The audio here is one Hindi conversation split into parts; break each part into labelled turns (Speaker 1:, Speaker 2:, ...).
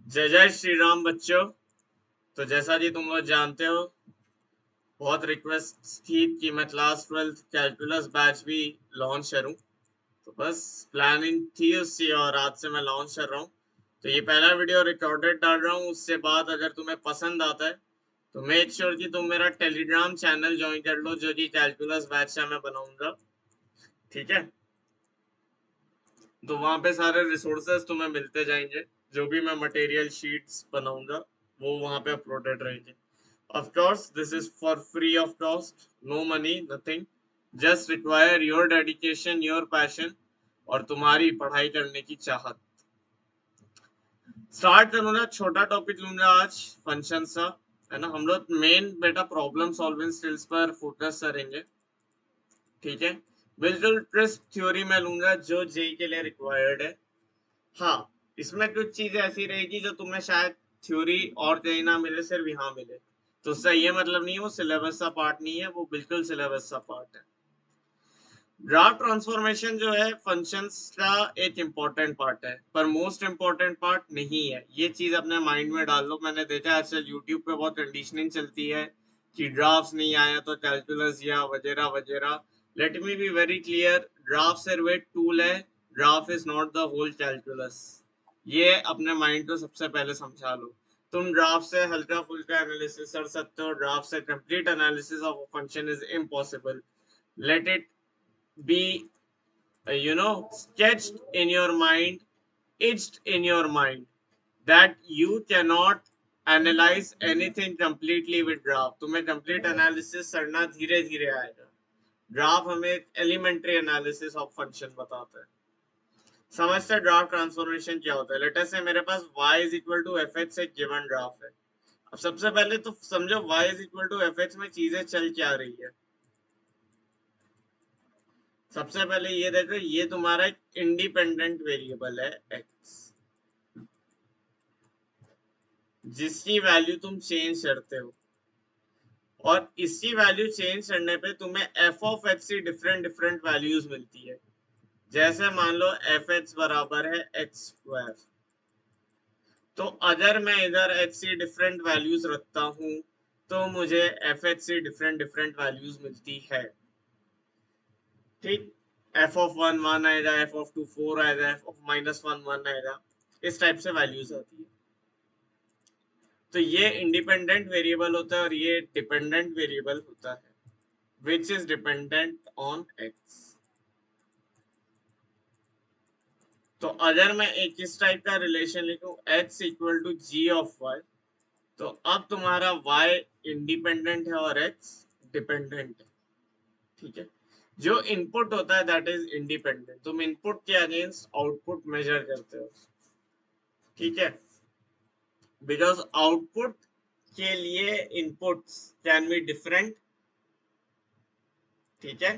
Speaker 1: जय जय श्री राम बच्चों। तो जैसा कि तुम लोग जानते हो, बहुत रिक्वेस्ट थी कि मैं क्लास 12th कैलकुलस बैच भी लॉन्च करूं। तो बस प्लानिंग थी उसकी और आज से मैं लॉन्च कर रहा हूं। तो ये पहला वीडियो रिकॉर्डेड डाल रहा हूं। उससे बाद अगर तुम्हें पसंद आता है तो मेक श्योर कि तुम मेरा टेलीग्राम चैनल ज्वाइन कर लो, जो कि कैलकुलस बैच से मैं बनाऊंगा। ठीक है, तो वहां पे सारे रिसोर्सेज तुम्हें मिलते जाएंगे। जो भी मैं मटेरियल शीट्स बनाऊंगा वो वहां पे अपलोडेड रहेंगे। Of course, this is for free of cost, no money, nothing. Just require your dedication, your passion और तुम्हारी पढ़ाई करने की चाहत। स्टार्ट करूंगा, छोटा टॉपिक लूंगा आज, फंक्शन सा, है ना। हम लोग मेन बेटा प्रॉब्लम सॉल्विंग स्किल्स पर फोकस करेंगे। ठीक है, बिल्कुल क्रिस्प थ्योरी में लूंगा जो जेई के लिए रिक्वायर्ड है। हाँ, इसमें कुछ चीजें ऐसी रहेगी जो तुम्हें शायद थ्योरी और कहीं ना मिले, सिर्फ यहाँ मिले। तो उसका ये मतलब नहीं है वो सिलेबस का पार्ट नहीं है, वो बिल्कुल सिलेबस का पार्ट है। ग्राफ ट्रांसफॉर्मेशन जो है फंक्शंस का एक इम्पोर्टेंट पार्ट है, पर मोस्ट इम्पोर्टेंट पार्ट नहीं है। ये चीज अपने माइंड में डाल लो। मैंने देखा अच्छा यूट्यूब पे बहुत कंडीशनिंग चलती है कि ग्राफ्स नहीं आया तो कैलकुलस या वगैरह वगैरह। Let me be very clear, graph सिर्फ एक टूल है। Graph is not the whole calculus. ये अपने माइंड को सबसे पहले समझा लो। तुम ग्राफ से हल्का फुल्का एनालिसिस कर सकते हो, ग्राफ से complete analysis of function is impossible. Let it be sketched in your mind, etched in your mind, that you cannot analyze anything completely with graph। तुम्हें complete analysis करना धीरे धीरे आएगा। ग्राफ हमें एलिमेंट्री एनालिसिस ऑफ फंक्शन बताता है। समझते ग्राफ ट्रांसफॉर्मेशन क्या होता है। लेट अस से मेरे पास y is equal to F X एक गिवन ग्राफ है। अब सबसे पहले तो समझो y is equal to F X में चीजें चल क्या रही है। सबसे पहले ये देखो, ये तुम्हारा एक इंडिपेंडेंट वेरिएबल है x, जिसकी वैल्यू तुम चेंज करते हो। और इसी वैल्यू चेंज करने पे तुम्हें एफ ऑफ एक्स की डिफरेंट डिफरेंट वैल्यूज मिलती है। जैसे मान लो एफ एक्स बराबर है एक्स स्क्वायर। तो अगर मैं इधर एक्स की डिफरेंट वैल्यूज रखता हूं तो मुझे एफ एक्स की डिफरेंट डिफरेंट वैल्यूज मिलती है। ठीक, एफ ऑफ वन वन आएगा, एफ ऑफ टू फोर आएगा, F of minus one one आएगा। इस टाइप से वैल्यूज आती है। तो ये इंडिपेंडेंट वेरिएबल होता है और ये डिपेंडेंट वेरिएबल होता है, which is dependent on x. तो अगर मैं एक इस टाइप का रिलेशन लिखूं, x equal to G of y, तो अब तुम्हारा y इंडिपेंडेंट है और x डिपेंडेंट है। ठीक है, जो इनपुट होता है दैट इज इंडिपेंडेंट। तुम इनपुट के अगेंस्ट आउटपुट मेजर करते हो। ठीक है, बिकॉज आउटपुट के लिए इनपुट्स कैन बी डिफरेंट। ठीक है,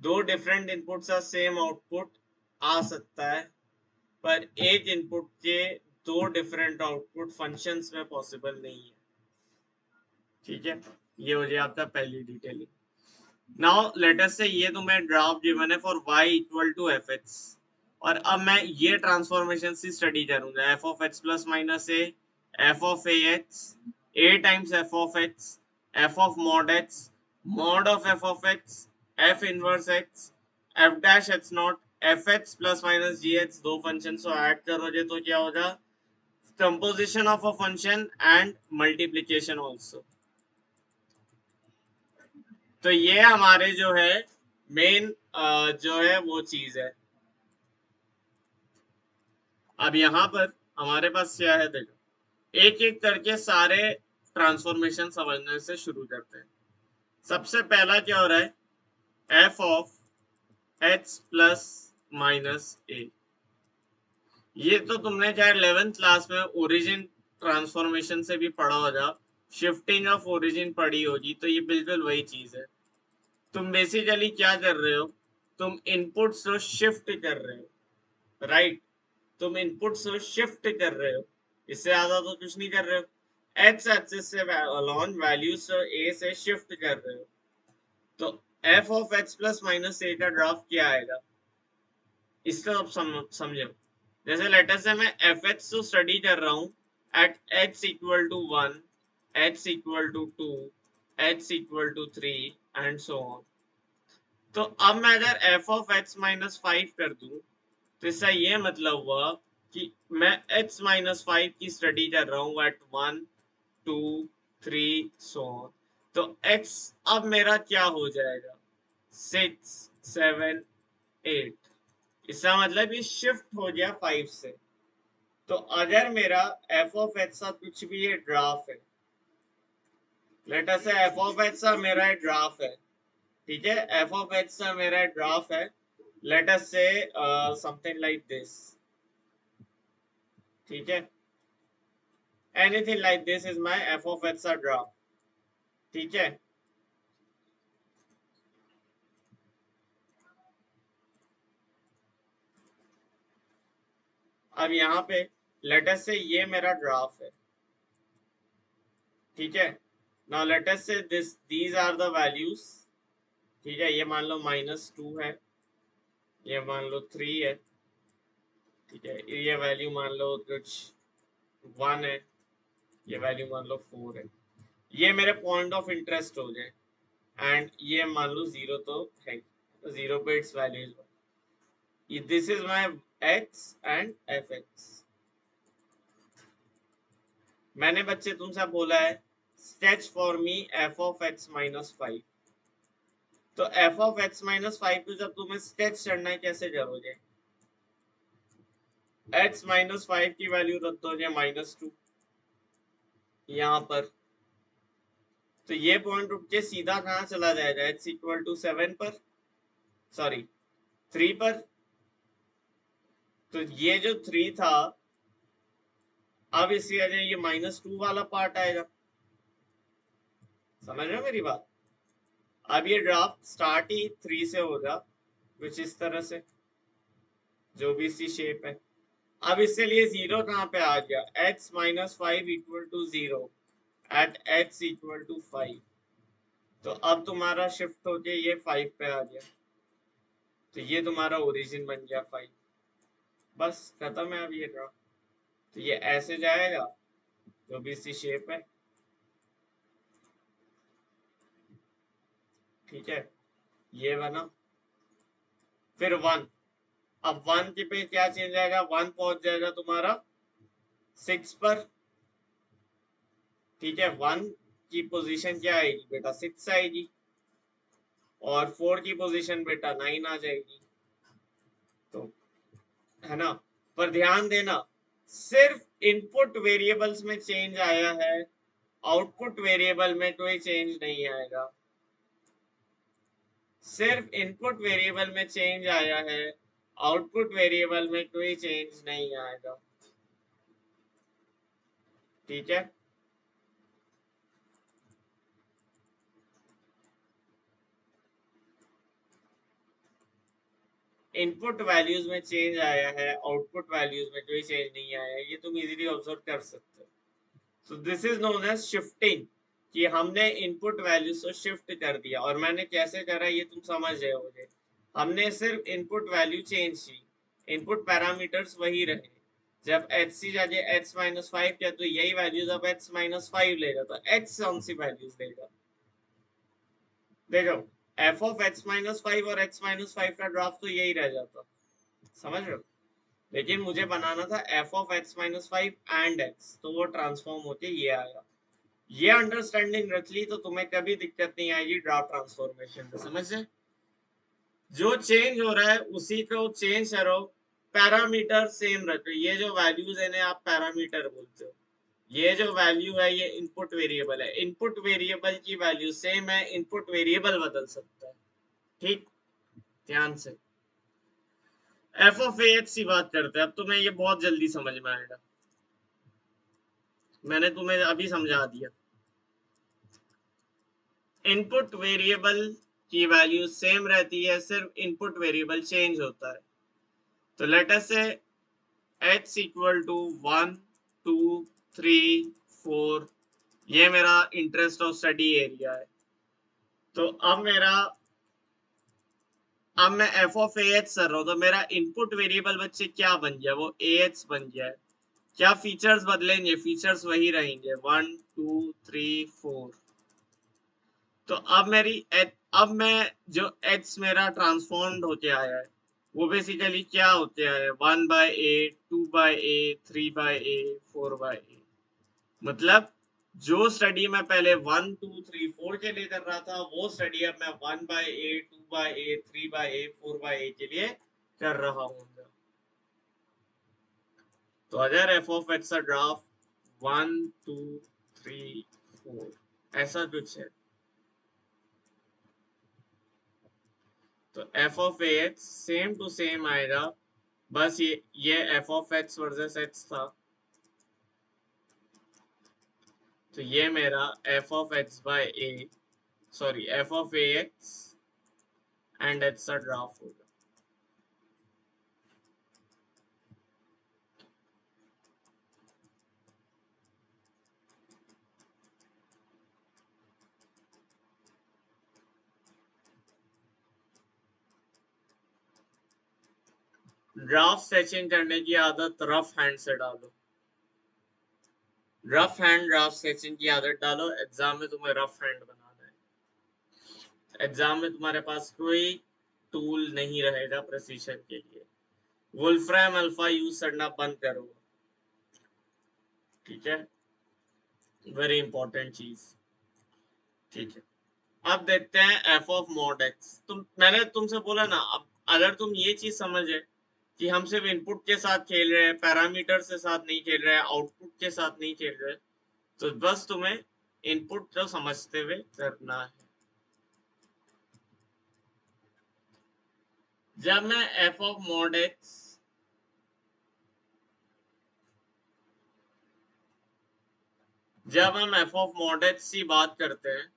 Speaker 1: दो डिफरेंट इनपुट का सेम आउटपुट आ सकता है, पर एक इनपुट के दो डिफरेंट आउटपुट फंक्शंस में पॉसिबल नहीं है। ठीक है, ये हो जाए आपका पहली detailing. Now let us say ये तुम्हें ग्राफ गिवन है for y equal to F X. और अब मैं ये ट्रांसफॉर्मेशन से स्टडी करूंगा, F of x plus minus A, F of A X, A times F of X, F of mod X, mod of F of X, F inverse X, F dash X nought, F x plus minus ji X. दो फंक्शन को ऐड करोगे तो क्या होगा, composition of a function and multiplication also. तो ये हमारे जो है मेन जो है वो चीज है। अब यहाँ पर हमारे पास क्या है, देखो एक एक करके सारे ट्रांसफॉर्मेशन समझने से शुरू करते हैं। सबसे पहला क्या हो रहा है, f of x plus minus a. ये तो तुमने चाहे 11th क्लास में ओरिजिन ट्रांसफॉर्मेशन से भी पढ़ा होगा, शिफ्टिंग ऑफ ओरिजिन पढ़ी होगी। तो ये बिल्कुल वही चीज है। तुम बेसिकली क्या कर रहे हो, तुम इनपुट्स को शिफ्ट कर रहे हो। राइट, तुम इनपुट्स को शिफ्ट कर रहे हो, इससे ज्यादा तो कुछ नहीं कर रहे हो। एक्स एक्सिस से अलॉन्ग वैल्यूज ए से शिफ्ट कर रहे हो। तो F of x plus minus a का ग्राफ क्या आएगा, इसको अब समझो। जैसे लेटर से मैं एफ एच तो स्टडी कर रहा हूँ at H equal to 1, H equal to 2, H equal to 3 and so on. तो अब मैं अगर एफ ऑफ एच माइनस 5 कर दूं तो इसका ये मतलब हुआ कि मैं एच माइनस 5 की स्टडी कर रहा हूँ एट 1, 2, 3 सो ऑन। तो x अब मेरा क्या हो जाएगा, 6, 7, 8। इसका मतलब ये शिफ्ट हो गया 5 से। तो अगर मेरा एफ ऑफ एच सा कुछ भी ये ग्राफ है, लेट अस से एफ ऑफ एच सा मेरा ग्राफ है, ठीक है, एफ ऑफ एच सा मेरा ग्राफ है, लेट अस से समथिंग लाइक दिस, ठीक है, anything like this is my F of H सा ग्राफ, ठीक है। अब यहाँ पे लेट अस से ये मेरा ग्राफ है, ठीक है। नाउ लेट अस से दीज आर द वैल्यूज, ठीक है, ये मान लो -2 है, ये मान लो 3 है, ठीक है, ये वैल्यू मान लो कुछ 1 है, ये वैल्यू मान लो 4 है। ये मेरे पॉइंट ऑफ इंटरेस्ट हो गए एंड ये मान लो 0 तो है, तो 0 पे it's value is, this is my ex and F x. मैंने बच्चे तुमसे बोला है sketch for me F of x minus 5। तो एफ ऑफ एक्स माइनस 5 को जब तुम्हें स्केच करना है कैसे करोगे, एक्स माइनस 5 की वैल्यू रख दोगे -2 यहाँ पर, तो ये पॉइंट उठ के सीधा कहाँ चला जाएगा, एक्स इक्वल टू 7 पर, सॉरी 3 पर। तो ये जो 3 था, अब इसकी वजह ये -2 वाला पार्ट आएगा, समझ रहे हो मेरी बात। अब ये ग्राफ स्टार्ट ही 3 से होगा, कुछ इस तरह से, जो भी इसकी शेप है। अब इसके लिए 0 कहाँ पे आ गया, x minus 5 equal to 0 at x equal to 5। तो अब तुम्हारा शिफ्ट होके ये 5 पे आ गया, तो ये तुम्हारा ओरिजिन बन गया 5। बस खत्म है अब ये ग्राफ। तो ये ऐसे जाएगा, जो भी इसकी शेप है, ठीक है, ये बना, फिर 1। अब 1 के पे क्या चेंज आएगा, 1 पहुंच जाएगा तुम्हारा 6 पर, ठीक है, 1 की पोजीशन क्या आएगी बेटा, 6 आएगी, और 4 की पोजीशन बेटा 9 आ जाएगी, तो है ना। पर ध्यान देना, सिर्फ इनपुट वेरिएबल्स में चेंज आया है, आउटपुट वेरिएबल में कोई चेंज नहीं आएगा। सिर्फ इनपुट वेरिएबल में चेंज आया है, आउटपुट वेरिएबल में कोई चेंज नहीं आएगा, ठीक है। इनपुट वैल्यूज में चेंज आया है, आउटपुट वैल्यूज में कोई चेंज नहीं आया है, ये तुम इजीली ऑब्जर्व कर सकते हो। So this is known as shifting, कि हमने इनपुट वैल्यूज को शिफ्ट कर दिया। और मैंने कैसे करा ये तुम समझ रहे होगे, हमने सिर्फ इनपुट वैल्यू चेंज की, इनपुट पैरामीटर्स वही रहे। जब एच सी जाके एक्स माइनस 5 किया तो यही वैल्यूज अब एक्स माइनस 5 लेगा, तो एक्स कौन सी वैल्यूज देगा, देखो एफ ऑफ एक्स माइनस 5 और एक्स माइनस 5 का ग्राफ तो यही रह जाता, समझ रहे हो। लेकिन मुझे बनाना था F of x minus 5 and x, तो वो ट्रांसफॉर्म होके ये आया। ये अंडरस्टैंडिंग रख ली तो तुम्हें कभी दिक्कत नहीं आएगी ग्राफ ट्रांसफॉर्मेशन में, समझ रहे। जो चेंज हो रहा है उसी को चेंज करो, पैरामीटर सेम रखो। ये जो वैल्यूज है ना आप पैरामीटर बोलते हो, ये जो वैल्यू है ये इनपुट वेरिएबल है, इनपुट वेरिएबल की वैल्यू सेम है, इनपुट वेरिएबल बदल सकता है, ठीक, ध्यान से। एफ ऑफ एक्स की बात करते हैं, अब तुम्हें ये बहुत जल्दी समझ में आएगा, मैंने तुम्हें अभी समझा दिया। इनपुट वेरिएबल की वैल्यू सेम रहती है, सिर्फ इनपुट वेरिएबल चेंज होता है। तो लेट अस से x इक्वल टू 1, 2, 3, 4, ये मेरा इंटरेस्ट ऑफ स्टडी एरिया है। तो अब मेरा अब मैं एफ ऑफ ए एच कर रहा हूँ तो मेरा इनपुट वेरिएबल बच्चे क्या बन गया, वो ए एच बन गया है। क्या फीचर्स बदलेंगे, फीचर्स वही रहेंगे 1 2 3 4। तो अब मैं जो एच मेरा ट्रांसफॉर्म्ड होके आया है वो बेसिकली क्या होते आया है, 1/a 2/a 3/a 4/a। मतलब जो स्टडी मैं पहले 1 2 3 4 के लिए कर रहा था वो स्टडी अब मैं 1/a 2/a 3/a 4/a के लिए कर रहा हूँ। तो अगर एफ ऑफ एक्स का ग्राफ 1 2 3 4 ऐसा कुछ है तो F of A X same to same आएगा, बस ये F of X versus X था तो ये मेरा F of X by A, sorry F of A X and X का ग्राफ होगा। ग्राफ स्केचिंग करने की आदत रफ हैंड से डालो, रफ हैंड ग्राफ स्केचिंग की आदत डालो। एग्जाम में तुम्हें रफ हैंड बनाना है, एग्जाम में तुम्हारे पास कोई टूल नहीं रहेगा प्रिसीजन के लिए। वुल्फ्राम अल्फा यूज करना बंद करो, ठीक है, वेरी इंपॉर्टेंट चीज। ठीक है, अब देखते हैं एफ ऑफ मॉड एक्स। मैंने तुमसे बोला ना, अब अगर तुम ये चीज समझे कि हम सिर्फ इनपुट के साथ खेल रहे हैं, पैरामीटर के साथ नहीं खेल रहे हैं, आउटपुट के साथ नहीं खेल रहे, तो बस तुम्हें इनपुट जो समझते हुए करना है। जब मैं एफ ऑफ मॉड एक्स जब हम एफ ऑफ मॉड एक्स की बात करते हैं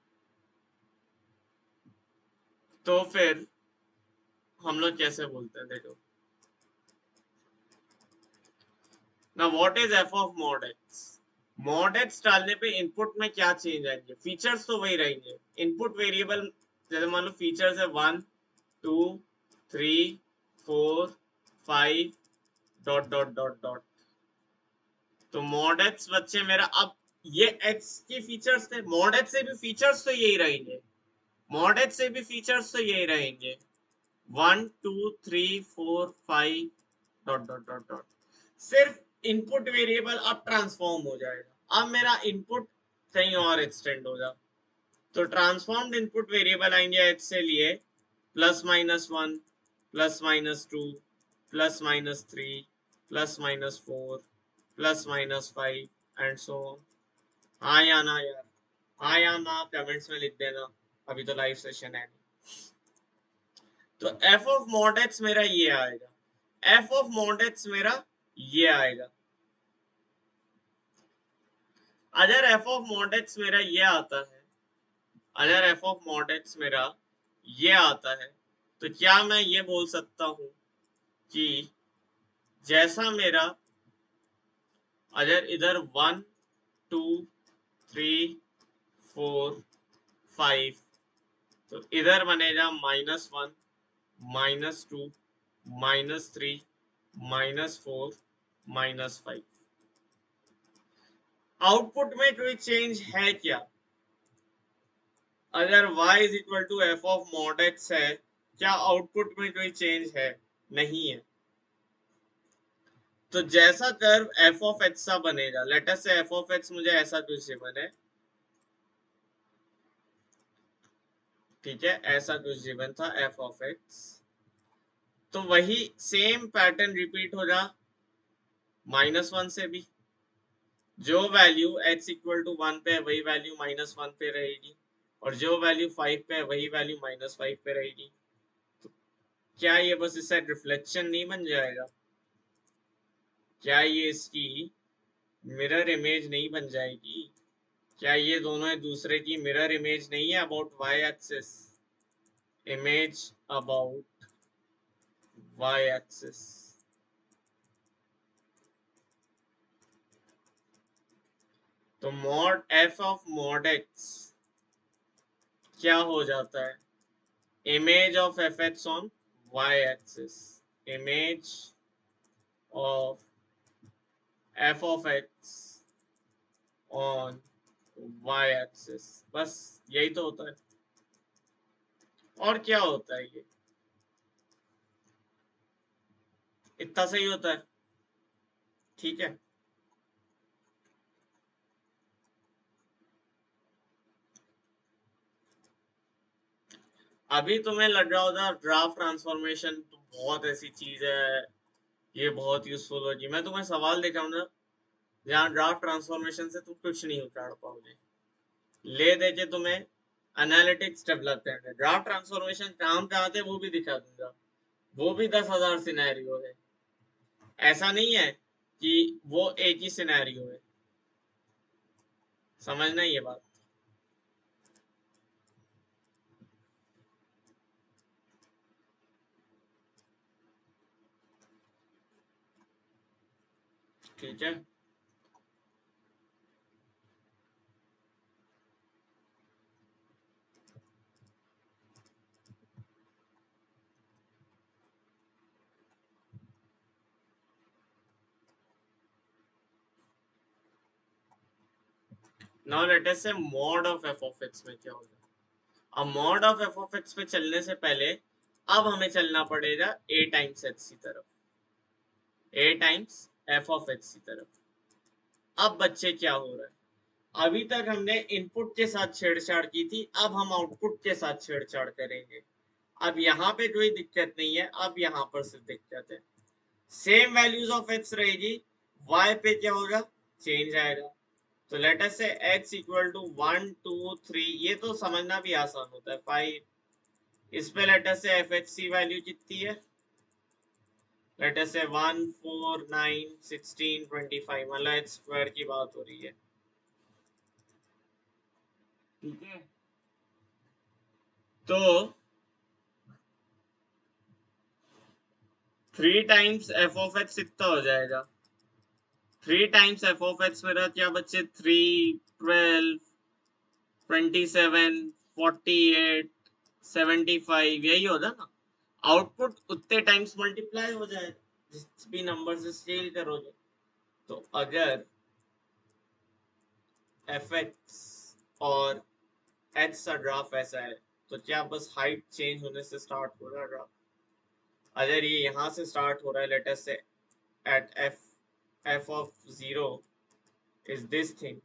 Speaker 1: तो फिर हम लोग कैसे बोलते हैं, देखो ना, what is F of mod X. Mod x डालने पे इनपुट में क्या चेंज आएंगे, फीचर्स तो वही रहेंगे। इनपुट वेरिएबल जैसे मान लो फीचर्स है 1 2 3 4 5 डॉट डॉट डॉट डॉट। तो मॉड एक्स बच्चे मेरा, अब ये एक्स के फीचर्स थे, मॉड एक्स से भी फीचर्स तो यही रहेंगे, मॉड एक्स से भी फीचर्स तो यही रहेंगे 1 2 3 4 5 डॉट डॉट डॉट डॉट। सिर्फ इनपुट वेरिएबल अब ट्रांसफॉर्म हो जाएगा, अब मेरा इनपुट कहीं और एक्सटेंड होगा। तो ट्रांसफॉर्म्ड इनपुट वेरिएबल आएंगे एक्स से लिए +-1 +-2 +-3 +-4 +-5 एंड सो ऑन। हाँ या ना यार, हाँ या ना कमेंट्स में लिख देना, अभी तो लाइव सेशन है। तो एफ ऑफ मॉड एक्स मेरा ये आएगा, एफ ऑफ मॉड एक्स मेरा ये आएगा। अगर एफ ऑफ मॉड एक्स मेरा ये आता है, अगर एफ ऑफ मॉड एक्स मेरा ये आता है तो क्या मैं ये बोल सकता हूं कि जैसा मेरा अगर इधर 1 2 3 4 5 तो इधर बनेगा -1 -2 -3 -4 -5। आउटपुट में कोई चेंज है क्या, अगर y is equal to F of mod X है, क्या आउटपुट में कोई चेंज है, नहीं है। तो जैसा कर्व एफ ऑफ एक्स सा बनेगा, लेट अस से एफ ऑफ एक्स मुझे ऐसा कुछ गिवन है, ठीक है, ऐसा कुछ गिवन था एफ ऑफ एक्स, तो वही सेम पैटर्न रिपीट होगा -1 से भी। जो वैल्यू x इक्वल टू 1 पे है वही वैल्यू -1 पे रहेगी, और जो वैल्यू 5 पे है वही वैल्यू -5 पे रहेगी। तो क्या ये बस इससे रिफ्लेक्शन नहीं बन जाएगा, क्या ये इसकी मिरर इमेज नहीं बन जाएगी, क्या ये दोनों एक दूसरे की मिरर इमेज नहीं है about y axis, image about y axis. तो mod f of mod x क्या हो जाता है, image of f x on y axis, image of f of x on y axis, बस यही तो होता है। और क्या होता है ये, इतना सही होता है। ठीक है, अभी तुम्हें लग रहा होगा ड्राफ्ट ट्रांसफॉर्मेशन तो बहुत ऐसी चीज है, ये बहुत यूजफुल होगी। मैं तुम्हें सवाल दिखाऊंगा जहाँ ड्राफ्ट ट्रांसफॉर्मेशन से तुम कुछ नहीं उतार पाओगे, ले दे के तुम्हें एनालिटिक्स डेवलप करना। ड्राफ्ट ट्रांसफॉर्मेशन काम कहाँ थे वो भी दिखा दूंगा, वो भी 10,000 सिनेरियो है। ऐसा नहीं है कि वो एक ही सिनेरियो है, समझना ये बात। ठीक है, नाउ लेट अस से mod of F of x में क्या होगा। अब mod of F of x पे चलने से पहले अब हमें चलना पड़ेगा ए टाइम्स एक्स की तरफ, ए टाइम्स एफ ऑफ एक्स की तरफ। अब बच्चे क्या हो रहा है, अभी तक हमने इनपुट के साथ छेड़छाड़ की थी, अब हम आउटपुट के साथ छेड़छाड़ करेंगे। अब यहाँ पे कोई दिक्कत नहीं है, अब यहाँ पर सिर्फ दिक्कत है। सेम वैल्यूज ऑफ एक्स रहेगी, वाई पे क्या होगा, चेंज आएगा। तो लेट अस से x इक्वल टू 1 2 3, ये तो समझना भी आसान होता है 5। इस पे लेट अस से एफ एक्स सी वैल्यू कितनी है, लेट अस से 1 4 9 16 25, मतलब एक्स स्क्वायर की बात हो रही है। ठीक है, तो 3 टाइम्स एफ ऑफ एक्स कितना हो जाएगा, 3 टाइम्स एफ ऑफ एक्स मेरा क्या बच्चे, 3 12 27 48 75, यही होगा ना। आउटपुट उतने टाइम्स मल्टीप्लाई हो जाएगा जिस भी नंबर से स्केल करोगे। तो अगर एफ एक्स और एक्स का ग्राफ ऐसा है तो क्या बस हाइट चेंज होने से स्टार्ट हो रहा है ग्राफ। अगर ये यहाँ से स्टार्ट हो रहा है, let us say at F of 0 is this thing,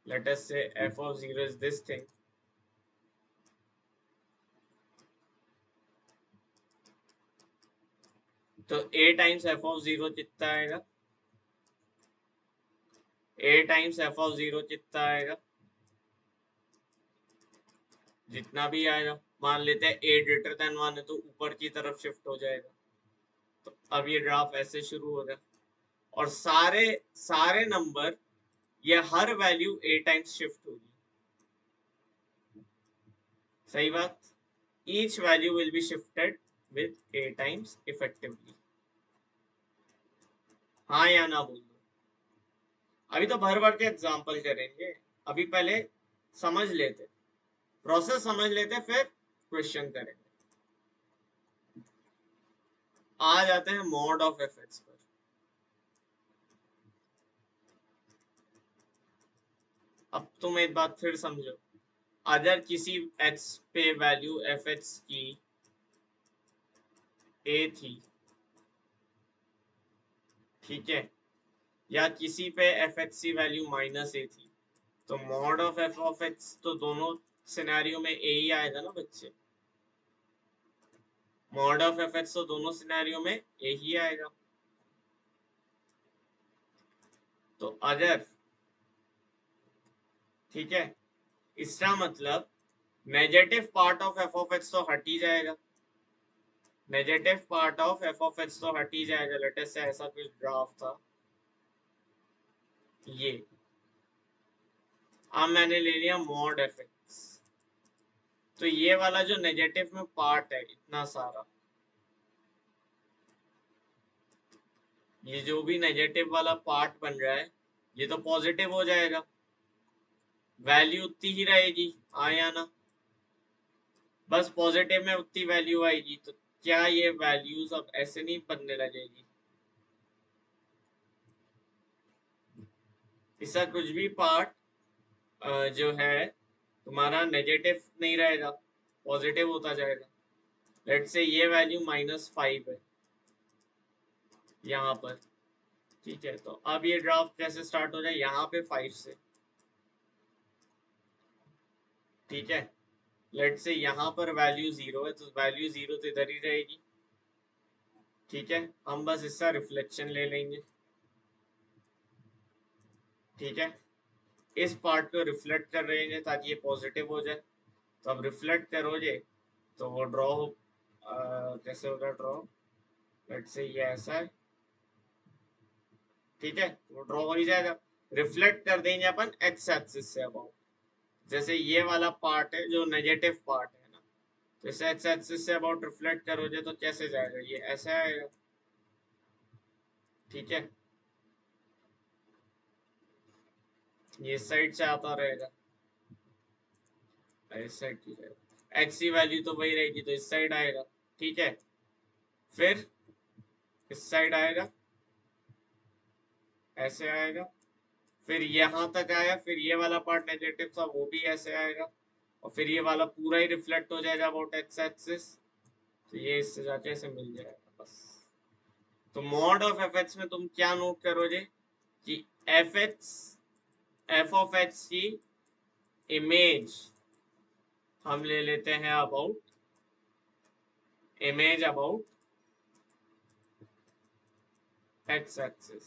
Speaker 1: let us say f of 0 is this thing, तो a टाइम्स f of 0 कितना आएगा, a टाइम्स f of 0 कितना आएगा, जितना भी आएगा। मान लेते हैं a ग्रेटर देन 1 है तो ऊपर की तरफ शिफ्ट हो जाएगा। तो अब ये ग्राफ ऐसे शुरू होगा और सारे सारे नंबर, ये हर वैल्यू a टाइम्स शिफ्ट होगी। सही बात, each value will be shifted with a times effectively। हाँ या ना बोल दो, अभी तो भर भर के एग्जाम्पल करेंगे, अभी पहले समझ लेते, प्रोसेस समझ लेते, फिर क्वेश्चन करेंगे। आ जाते हैं मॉड ऑफ एफ एक्स पर। अब तुम एक बात फिर समझो, अगर किसी एक्स पे वैल्यू एफ एक्स की ए थी, ठीक है, या किसी पे एफ एक्स की वैल्यू माइनस ए थी, तो mod of F of x तो दोनों सिनेरियो में ए ही आएगा ना बच्चे। मॉड ऑफ एफ एक्स तो दोनों सिनेरियो में ए ही आएगा। तो अगर, ठीक है, इसका मतलब negative part of F of x तो हट ही जाएगा, negative part of F of x तो हट ही जाएगा। लेटेस्ट से ऐसा कुछ ग्राफ था ये, अब मैंने ले लिया मॉड एफ एक्स, तो ये वाला जो नेगेटिव में पार्ट है इतना सारा, ये जो भी नेगेटिव वाला पार्ट बन रहा है ये तो पॉजिटिव हो जाएगा, वैल्यू उतनी ही रहेगी, हाँ या ना। बस पॉजिटिव में उतनी वैल्यू आएगी, तो क्या ये वैल्यूज अब ऐसे नहीं बनने लगेगी? इसका कुछ भी पार्ट जो है तुम्हारा नेगेटिव नहीं रहेगा, पॉजिटिव होता जाएगा। लेट्स से ये वैल्यू -5 है यहाँ पर, ठीक है। तो अब ये ग्राफ कैसे स्टार्ट हो जाए, यहाँ पे 5 से, ठीक है। लेट से यहाँ पर वैल्यू 0 है, तो वैल्यू 0 तो इधर ही रहेगी, ठीक है। हम बस इसका रिफ्लेक्शन ले लेंगे, ठीक है। इस पार्ट को रिफ्लेक्ट कर रहेंगे ताकि ये पॉजिटिव हो जाए। तो अब रिफ्लेक्ट करोगे तो वो ड्रॉ हो, कैसे होगा ड्रॉ, लेट से ये ऐसा है, ठीक है। वो ड्रॉ हो ही जाएगा। रिफ्लेक्ट कर देंगे अपन एक्स एक्सिस से अबाउट, जैसे ये वाला पार्ट है जो नेगेटिव पार्ट है ना, तो इसे x axis say about reflect करोगे तो कैसे जाएगा, ये ऐसा आएगा, ठीक है। ये इस साइड से आता रहेगा, इस साइड की जाएगा, एक्स की वैल्यू तो वही रहेगी, तो इस साइड आएगा, ठीक है। फिर इस साइड आएगा, ऐसे आएगा। फिर यहाँ तक आया, फिर ये वाला पार्ट नेगेटिव था वो भी ऐसे आएगा, और फिर ये वाला पूरा ही रिफ्लेक्ट हो जाएगा अबाउट एक्स एक्सिस, तो ये इससे जाके ऐसे मिल जाएगा बस। तो मॉड ऑफ एफ एक्स में तुम क्या नोट करोगे कि F x, F of x की इमेज हम ले लेते हैं about, image about x axis,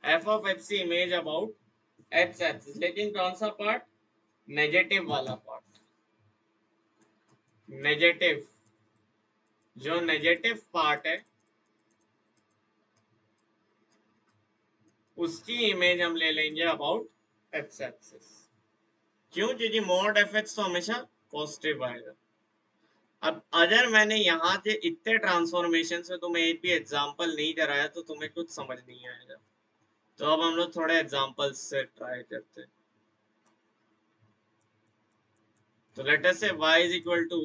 Speaker 1: F of x की इमेज अबाउट एक्स एक्सिस, लेकिन कौन सा पार्ट, नेगेटिव वाला पार्ट, नेगेटिव, जो नेगेटिव पार्ट है उसकी इमेज हम ले लेंगे अबाउट एक्स एक्सिस। क्यों? क्योंकि मॉड एफ एक्स तो हमेशा पॉजिटिव आएगा। अब अगर मैंने यहाँ से इतने ट्रांसफॉर्मेशन में तुम्हें एक भी एग्जांपल नहीं कराया तो तुम्हें कुछ समझ नहीं आएगा। तो अब हम लोग थोड़े एग्जांपल्स से ट्राई करते हैं। तो late us say y is equal to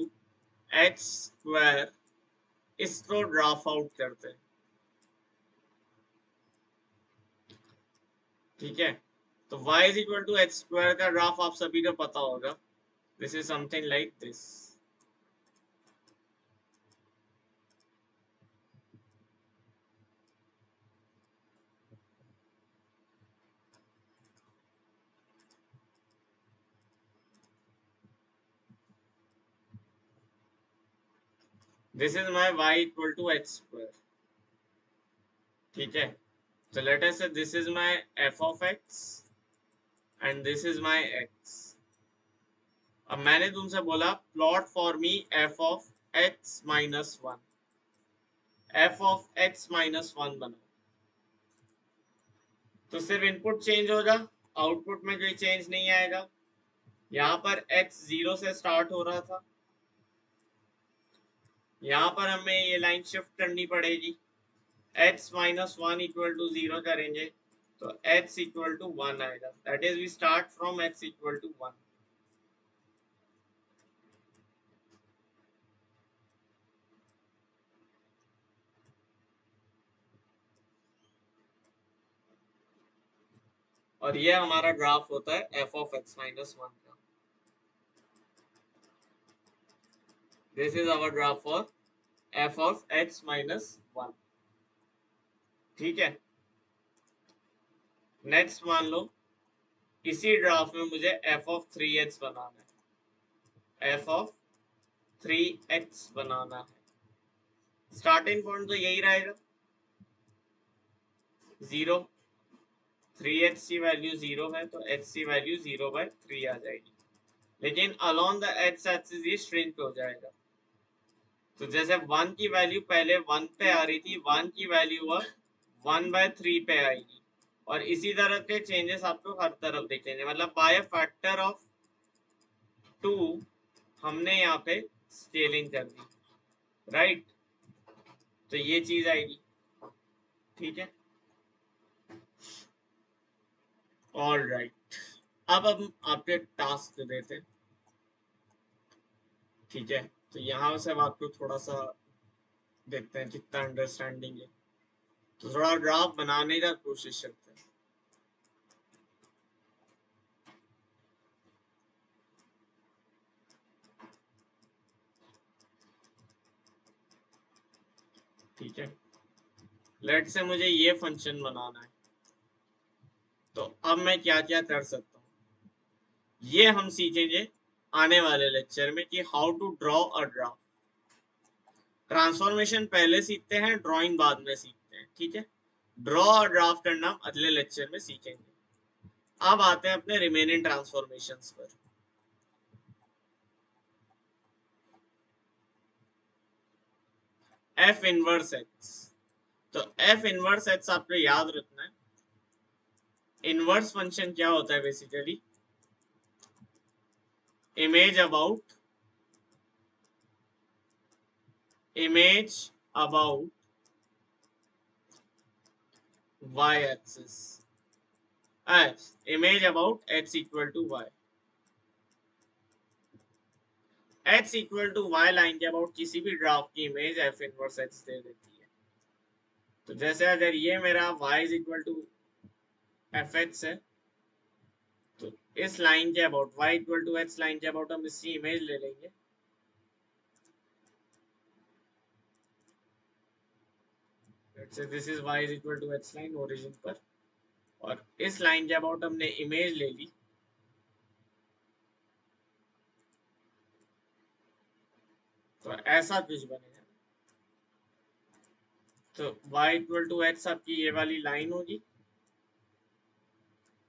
Speaker 1: x square, इसको ड्राफ आउट करते हैं, ठीक है। तो y is equal to x square का ग्राफ आप सभी को पता होगा, this is something like this. This is my y equal to x square, ठीक है। So let us say this is my f of x and this is my x. अब मैंने तुमसे बोला plot for me f of x minus 1, f of x minus 1 बनाओ। तो सिर्फ इनपुट चेंज होगा, आउटपुट में कोई चेंज नहीं आएगा। यहाँ पर x 0 से स्टार्ट हो रहा था, यहाँ पर हमें ये लाइन शिफ्ट करनी पड़ेगी, x minus 1 इक्वल टू 0 करेंगे तो x इक्वल टू 1 आएगा, that is we start from x equal to 1। और ये हमारा ग्राफ होता है f of x minus 1 का। This is our graph for f of x minus 1, ठीक है। नेक्स्ट मान लो इसी ग्राफ में मुझे f of 3x बनाना है, f of 3x बनाना है। स्टार्टिंग पॉइंट तो यही रहेगा 0, 3x की वैल्यू 0 है तो x की वैल्यू 0/3 आ जाएगी, लेकिन along द x एक्सिस ये श्रिंक हो जाएगा। तो जैसे 1 की वैल्यू पहले 1 पे आ रही थी, 1 की वैल्यू अब 1/3 पे आएगी, और इसी तरह के चेंजेस आपको हर तरफ दिखेंगे, मतलब बाय फैक्टर ऑफ 2 हमने यहाँ पे स्केलिंग कर दी, राइट। तो ये चीज आएगी, ठीक है, ऑल राइट। अब हम आपके टास्क दे देते हैं, ठीक है। तो यहाँ से अब आपको थोड़ा सा देखते हैं कितना अंडरस्टैंडिंग है, तो थोड़ा ग्राफ बनाने का कोशिश करते हैं। ठीक है, लेट से मुझे ये फंक्शन बनाना है, तो अब मैं क्या क्या कर सकता हूँ ये हम सीखेंगे आने वाले लेक्चर में कि how to draw a graph. Transformation पहले सीखते हैं, ड्राइंग बाद में सीखते हैं, ठीक है। ड्रॉ और ग्राफ करना हम अगले लेक्चर में सीखेंगे। अब आते हैं अपने रिमेनिंग ट्रांसफॉर्मेशंस पर। एफ इनवर्स एक्स, तो एफ इनवर्स एक्स आपको याद रखना है। इनवर्स फंक्शन क्या होता है basically, image about y axis, image about x equal to y, x equal to y line के अबाउट किसी भी ग्राफ की इमेज एफ इनवर्स x दे देती है। तो जैसे अगर ये मेरा y is equal to F X है, तो इस लाइन के about y equal to x line के अबाउट हम इसकी इमेज ले लेंगे। This is y is equal to x line origin पर, और इस लाइन के अबाउट हमने इमेज ले ली। तो ऐसा कुछ बनेगा, तो y इक्वल टू x आपकी ये वाली लाइन होगी।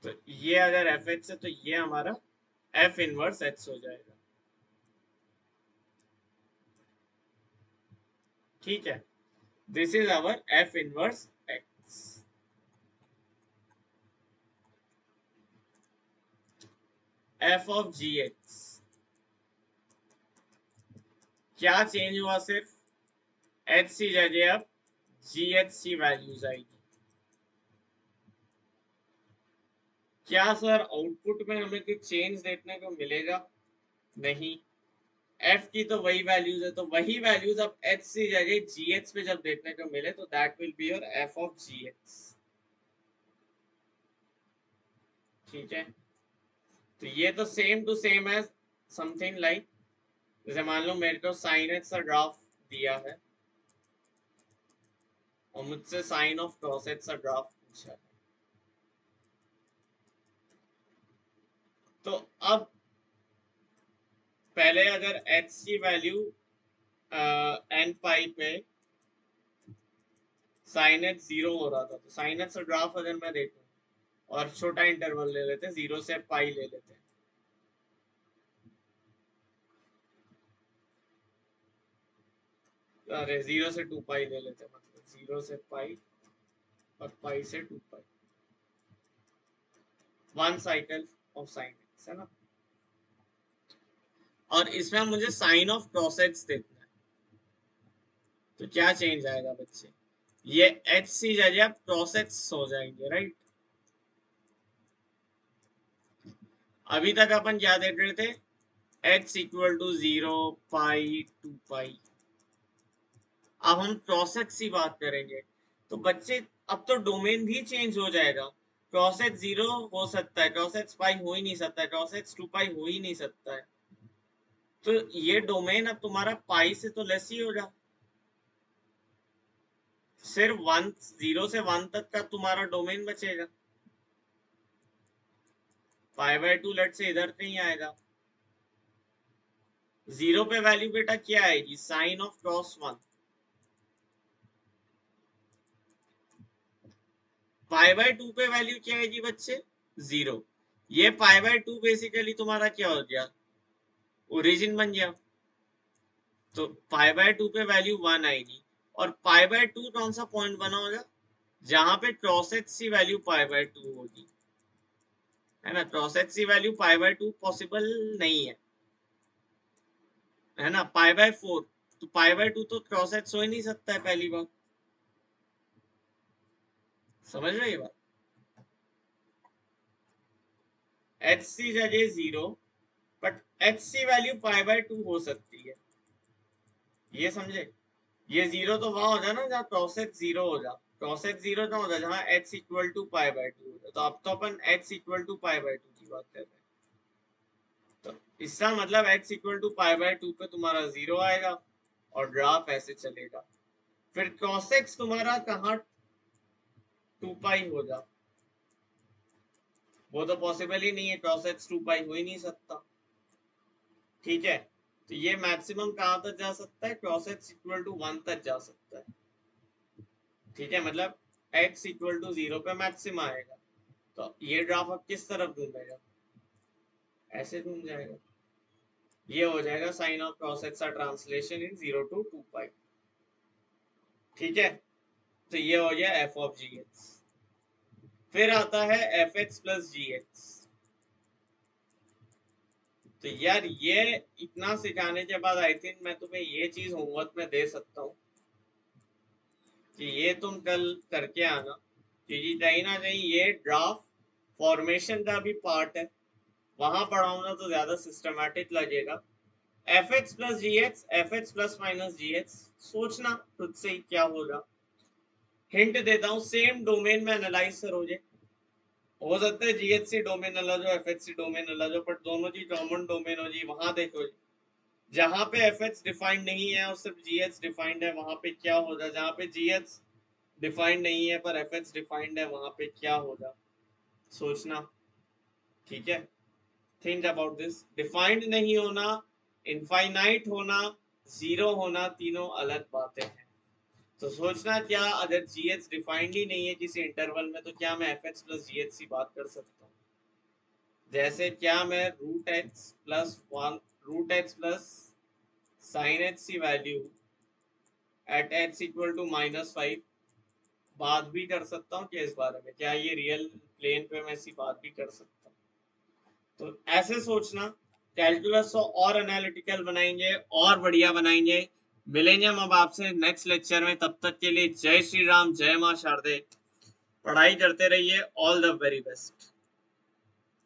Speaker 1: तो ये अगर एफ एक्स है तो ये हमारा एफ इनवर्स एक्स हो जाएगा, ठीक है। This is our F inverse X. F of G X क्या चेंज हुआ, सिर्फ एच सी जगह अब जी एच की वैल्यूज आएगी। क्या सर आउटपुट में हमें कुछ चेंज देखने को मिलेगा? नहीं, एफ की तो वही वैल्यूज है, तो वही वैल्यूज अब एच सी जगह जी एच पे जब देखने को मिले तो that will be your F of G X, ठीक है। तो ये तो सेम टू सेम है, समथिंग लाइक, जैसे मान लो मेरे को साइन एक्स का ग्राफ दिया है और मुझसे साइन ऑफ कॉस एक्स का ग्राफ पूछा है, तो अब पहले अगर एक्स की वैल्यू एन पाई पे साइन एक्स 0 हो रहा था, तो साइन एक्स का ग्राफ अगर मैं देखूं और छोटा इंटरवल ले लेते हैं, 0 से पाई ले लेते हैं, अरे 0 से 2 पाई ले लेते हैं, मतलब 0 से पाई और पाई से 2 pi, one cycle of sine x है ना। और इसमें मुझे साइन ऑफ कॉस एक्स देखना है, तो क्या चेंज आएगा बच्चे, ये एच सी जगह कॉस एक्स हो जाएंगे, राइट। अभी तक अपन क्या देख रहे थे, x इक्वल टू 0 पाई 2 पाई, अब हम कॉस एक्स की बात करेंगे, तो बच्चे अब तो डोमेन भी चेंज हो जाएगा। कॉस एक्स 0 हो सकता है, कॉस एक्स पाई हो ही नहीं सकता है, कॉस एक्स 2 पाई हो ही नहीं सकता है, तो ये डोमेन अब तुम्हारा पाई से तो लेस ही होगा। सिर्फ 1 0 से 1 तक का तुम्हारा डोमेन बचेगा, पाई बाय 2 लेट से इधर कहीं आएगा। 0 पे वैल्यू बेटा क्या आएगी, sine of cos 1, pi by 2 पे वैल्यू क्या आएगी बच्चे, 0। ये पाई बाय 2 बेसिकली तुम्हारा क्या हो गया, ओरिजिन बन गया, तो पाई बाय 2 पे वैल्यू 1 आएगी। और पाई बाय 2 कौन सा पॉइंट बना होगा, जहां पे क्रॉस एक्स की वैल्यू पाई बाय 2 होगी, है ना। क्रॉस एक्स की वैल्यू पाई बाय 2 पॉसिबल नहीं है ना, पाई बाय 4, तो पाई बाय 2 तो क्रॉस एक्स हो ही नहीं सकता है, पहली बात, समझ रहे ये बात। एच सी जगह 0, बट एच सी वैल्यू π/2 हो सकती है, ये समझे। ये 0 तो वहां हो जाए ना जहाँ क्रॉस एच 0 हो जाए, क्रॉस एच 0 जहाँ हो जाए जहाँ एच इक्वल टू π/2 हो जाए। तो अब तो अपन एच इक्वल टू π/2 की बात कर रहे हैं। तो इसका मतलब x इक्वल टू π/2 पे तुम्हारा 0 आएगा और ग्राफ ऐसे चलेगा। फिर cos x तुम्हारा कहाँ 2π हो जा, वो तो पॉसिबल ही नहीं है, cos x 2π हो ही नहीं सकता। ठीक है, तो ये मैक्सिमम कहाँ तक जा सकता है, cos x इक्वल टू 1 तक जा सकता है। ठीक है, मतलब x इक्वल टू 0 पे मैक्सिमम आएगा। तो ये ग्राफ अब किस तरफ घूमेगा, ऐसे घूम जाएगा। ये हो जाएगा साइन ऑफ cos x का ट्रांसलेशन इन 0 to 2π। ठीक है, तो ये हो गया f ऑफ जी एक्स। फिर आता है F x plus g x. तो यार ये इतना सिखाने के बाद आई थिंक मैं तुम्हें ये चीज होमवर्क में दे सकता हूँ कि ये तुम कल करके आना, क्योंकि कहीं ना कहीं ये ग्राफ फॉर्मेशन का भी पार्ट है, वहां पढ़ाऊंगा तो ज्यादा सिस्टमैटिक लगेगा। F x plus g x, f x plus minus जी एक्स, सोचना खुद से ही क्या होगा। हिंट देता हूँ, सेम डोमेन में एनालाइज करोगे, हो सकता है जीएचसी डोमेन अलग हो, एफएचसी डोमेन अलग हो, बट दोनों की कॉमन डोमेन हो जी। वहां देखो जी, जहां पे एफएच डिफाइंड नहीं है और सिर्फ जीएच डिफाइंड है, वहां पे क्या होगा। जहां पे जीएच डिफाइंड नहीं है पर एफएच डिफाइंड है, वहां पे क्या होगा, सोचना। ठीक है, थिंक अबाउट दिस। डिफाइंड नहीं होना, इनफाइनाइट होना, जीरो होना, तीनों अलग बातें हैं। तो सोचना, क्या अगर जीएच डिफाइंड ही नहीं है किसी इंटरवल में, तो क्या मैं एफएच प्लस जीएच सी बात कर सकता हूँ। जैसे क्या मैं root x plus one, root x plus sine x की value at x equal to -5 बात भी कर सकता हूँ क्या इस बारे में, क्या ये रियल प्लेन पे मैं ऐसी बात भी कर सकता हूँ। तो ऐसे सोचना, कैलकुलस को और एनालिटिकल बनाएंगे और बढ़िया बनाएंगे। मिलेंगे हम अब आपसे नेक्स्ट लेक्चर में, तब तक के लिए जय श्री राम, जय मां शारदे। पढ़ाई करते रहिए, ऑल द वेरी बेस्ट।